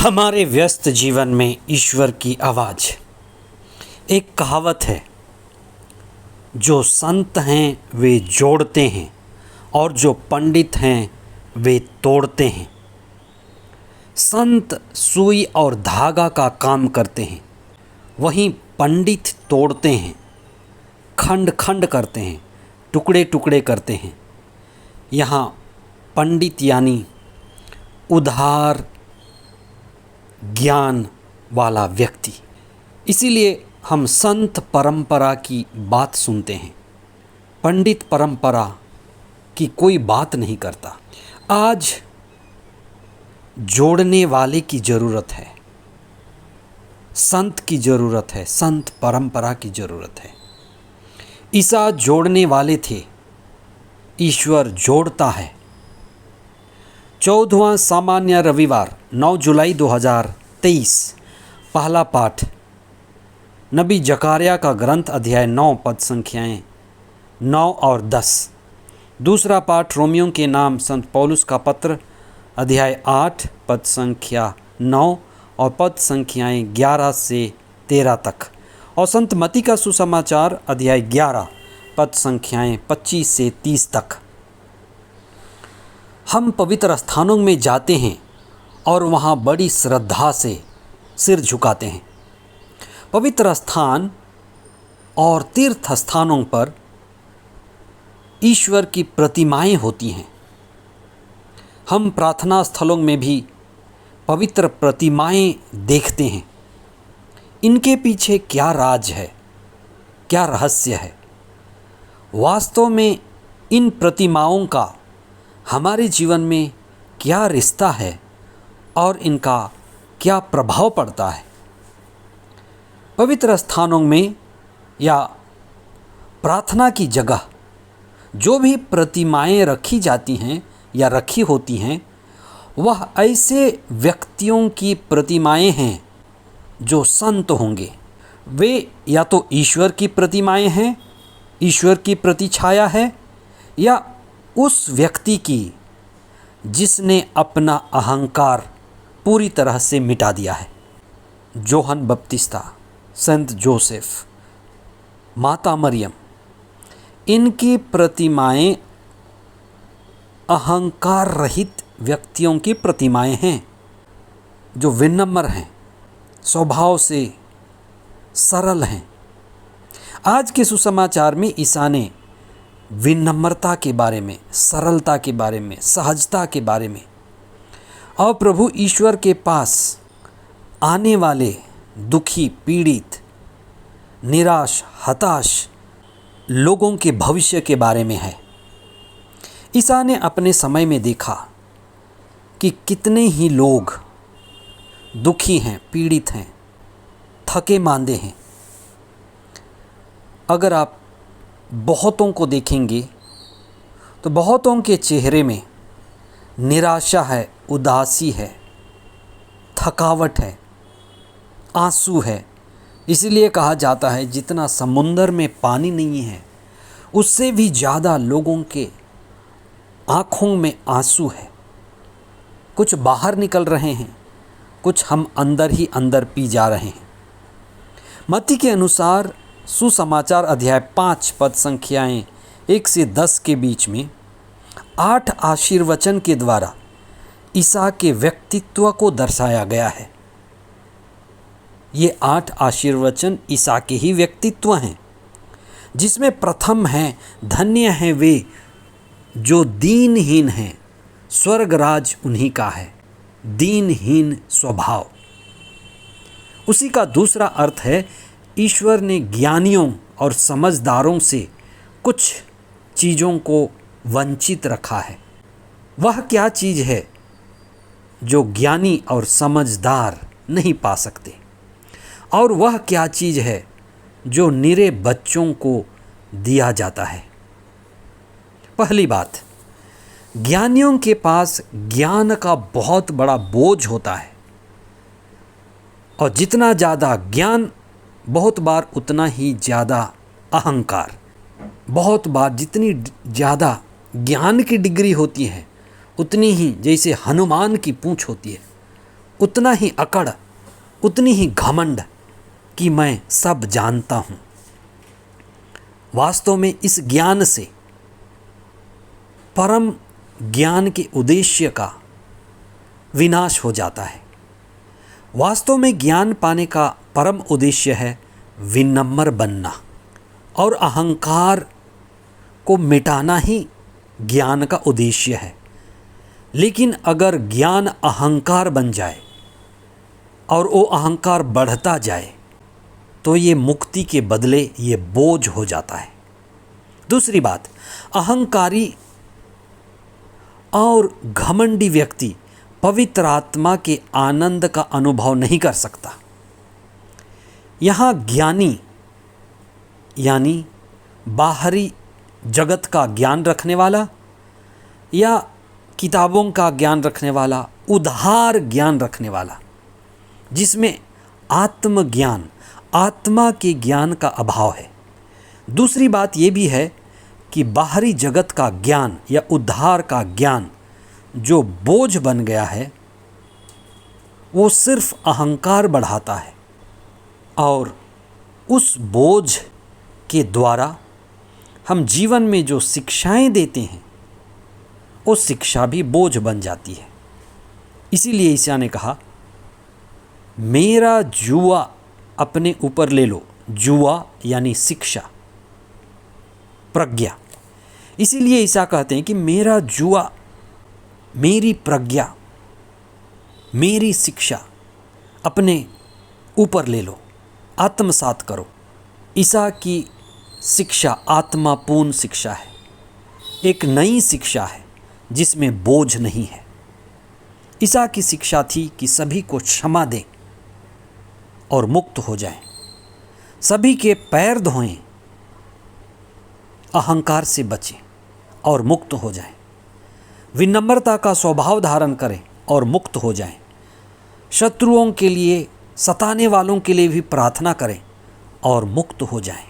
हमारे व्यस्त जीवन में ईश्वर की आवाज़। एक कहावत है, जो संत हैं वे जोड़ते हैं और जो पंडित हैं वे तोड़ते हैं। संत सुई और धागा का काम करते हैं, वहीं पंडित तोड़ते हैं, खंड खंड करते हैं, टुकड़े टुकड़े करते हैं। यहाँ पंडित यानी उदार ज्ञान वाला व्यक्ति। इसीलिए हम संत परंपरा की बात सुनते हैं, पंडित परंपरा की कोई बात नहीं करता। आज जोड़ने वाले की ज़रूरत है, संत की ज़रूरत है, संत परंपरा की ज़रूरत है। ईसा जोड़ने वाले थे, ईश्वर जोड़ता है। 14वां सामान्य रविवार 9 जुलाई 2023। पहला पाठ नबी जकारिया का ग्रंथ अध्याय 9 पद संख्याएँ 9 और 10। दूसरा पाठ रोमियों के नाम संत पौलुस का पत्र अध्याय 8 पद संख्या 9 और पद संख्याएँ 11 से 13 तक। और संत मती का सुसमाचार अध्याय 11 पद संख्याएँ 25 से 30 तक। हम पवित्र स्थानों में जाते हैं और वहाँ बड़ी श्रद्धा से सिर झुकाते हैं। पवित्र स्थान और तीर्थ स्थानों पर ईश्वर की प्रतिमाएं होती हैं। हम प्रार्थना स्थलों में भी पवित्र प्रतिमाएं देखते हैं। इनके पीछे क्या राज है, क्या रहस्य है? वास्तव में इन प्रतिमाओं का हमारे जीवन में क्या रिश्ता है और इनका क्या प्रभाव पड़ता है? पवित्र स्थानों में या प्रार्थना की जगह जो भी प्रतिमाएं रखी जाती हैं या रखी होती हैं, वह ऐसे व्यक्तियों की प्रतिमाएं हैं जो संत होंगे। वे या तो ईश्वर की प्रतिमाएं हैं, ईश्वर की प्रतिछाया है, या उस व्यक्ति की जिसने अपना अहंकार पूरी तरह से मिटा दिया है। जोहन बपतिस्ता, संत जोसेफ, माता मरियम, इनकी प्रतिमाएं अहंकार रहित व्यक्तियों की प्रतिमाएं हैं जो विनम्र हैं, स्वभाव से सरल हैं। आज के सुसमाचार में ईसा ने विनम्रता के बारे में, सरलता के बारे में, सहजता के बारे में और प्रभु ईश्वर के पास आने वाले दुखी, पीड़ित, निराश, हताश लोगों के भविष्य के बारे में है। ईसा ने अपने समय में देखा कि कितने ही लोग दुखी हैं, पीड़ित हैं, थके मांदे हैं। अगर आप बहुतों को देखेंगे तो बहुतों के चेहरे में निराशा है, उदासी है, थकावट है, आंसू है। इसलिए कहा जाता है जितना समुंदर में पानी नहीं है, उससे भी ज़्यादा लोगों के आँखों में आंसू है। कुछ बाहर निकल रहे हैं, कुछ हम अंदर ही अंदर पी जा रहे हैं। मत्ती के अनुसार सुसमाचार अध्याय 5 पद संख्याएँ 1 से 10 के बीच में 8 आशीर्वचन के द्वारा ईसा के व्यक्तित्व को दर्शाया गया है। ये 8 आशीर्वचन ईसा के ही व्यक्तित्व हैं, जिसमें प्रथम है, धन्य हैं वे जो दीनहीन हैं, स्वर्ग राज उन्हीं का है। दीनहीन स्वभाव। उसी का दूसरा अर्थ है, ईश्वर ने ज्ञानियों और समझदारों से कुछ चीज़ों को वंचित रखा है। वह क्या चीज़ है जो ज्ञानी और समझदार नहीं पा सकते? और वह क्या चीज़ है जो निरे बच्चों को दिया जाता है? पहली बात, ज्ञानियों के पास ज्ञान का बहुत बड़ा बोझ होता है, और जितना ज़्यादा ज्ञान, बहुत बार उतना ही ज़्यादा अहंकार। बहुत बार जितनी ज़्यादा ज्ञान की डिग्री होती है, उतनी ही जैसे हनुमान की पूंछ होती है, उतना ही अकड़, उतनी ही घमंड कि मैं सब जानता हूँ। वास्तव में इस ज्ञान से परम ज्ञान के उद्देश्य का विनाश हो जाता है। वास्तव में ज्ञान पाने का परम उद्देश्य है विनम्र बनना और अहंकार को मिटाना ही ज्ञान का उद्देश्य है। लेकिन अगर ज्ञान अहंकार बन जाए और वो अहंकार बढ़ता जाए तो ये मुक्ति के बदले ये बोझ हो जाता है। दूसरी बात, अहंकारी और घमंडी व्यक्ति पवित्र आत्मा के आनंद का अनुभव नहीं कर सकता। यहाँ ज्ञानी यानी बाहरी जगत का ज्ञान रखने वाला या किताबों का ज्ञान रखने वाला, उदार ज्ञान रखने वाला, जिसमें आत्मज्ञान, आत्मा के ज्ञान का अभाव है। दूसरी बात ये भी है कि बाहरी जगत का ज्ञान या उद्धार का ज्ञान जो बोझ बन गया है वो सिर्फ अहंकार बढ़ाता है और उस बोझ के द्वारा हम जीवन में जो शिक्षाएं देते हैं वो शिक्षा भी बोझ बन जाती है। इसीलिए ईसा ने कहा, मेरा जुआ अपने ऊपर ले लो। जुआ यानी शिक्षा, प्रज्ञा। इसीलिए ईसा कहते हैं कि मेरा जुआ, मेरी प्रज्ञा, मेरी शिक्षा अपने ऊपर ले लो, आत्मसात करो। ईसा की शिक्षा आत्मापूर्ण शिक्षा है, एक नई शिक्षा है जिसमें बोझ नहीं है। ईसा की शिक्षा थी कि सभी को क्षमा दें और मुक्त हो जाएं, सभी के पैर धोएं, अहंकार से बचें और मुक्त हो जाएं, विनम्रता का स्वभाव धारण करें और मुक्त हो जाएं, शत्रुओं के लिए, सताने वालों के लिए भी प्रार्थना करें और मुक्त हो जाएं,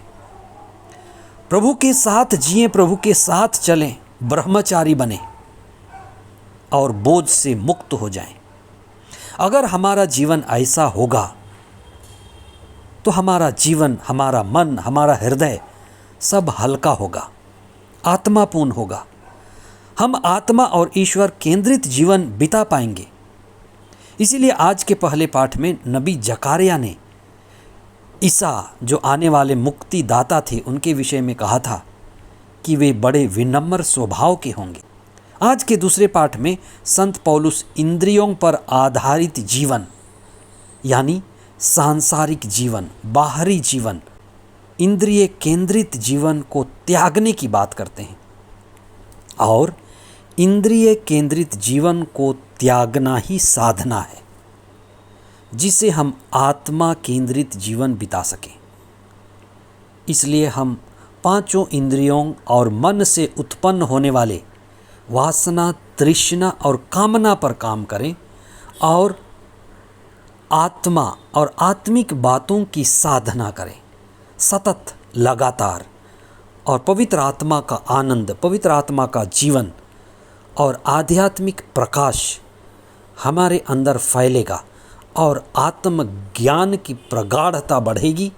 प्रभु के साथ जिएं, प्रभु के साथ चलें, ब्रह्मचारी बने और बोझ से मुक्त हो जाएं। अगर हमारा जीवन ऐसा होगा तो हमारा जीवन, हमारा मन, हमारा हृदय सब हल्का होगा, आत्मापूर्ण होगा। हम आत्मा और ईश्वर केंद्रित जीवन बिता पाएंगे। इसीलिए आज के पहले पाठ में नबी जकारिया ने ईसा जो आने वाले मुक्तिदाता थे उनके विषय में कहा था कि वे बड़े विनम्र स्वभाव के होंगे। आज के दूसरे पाठ में संत पौलुस इंद्रियों पर आधारित जीवन यानी सांसारिक जीवन, बाहरी जीवन, इंद्रिय केंद्रित जीवन को त्यागने की बात करते हैं और इंद्रिय केंद्रित जीवन को त्यागना ही साधना है जिसे हम आत्मा केंद्रित जीवन बिता सकें। इसलिए हम पांचों इंद्रियों और मन से उत्पन्न होने वाले वासना, तृष्णा और कामना पर काम करें और आत्मा और आत्मिक बातों की साधना करें सतत, लगातार, और पवित्र आत्मा का आनंद, पवित्र आत्मा का जीवन और आध्यात्मिक प्रकाश हमारे अंदर फैलेगा और आत्म ज्ञान की प्रगाढ़ता बढ़ेगी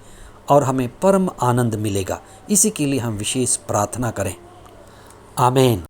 और हमें परम आनंद मिलेगा। इसी के लिए हम विशेष प्रार्थना करें। आमीन।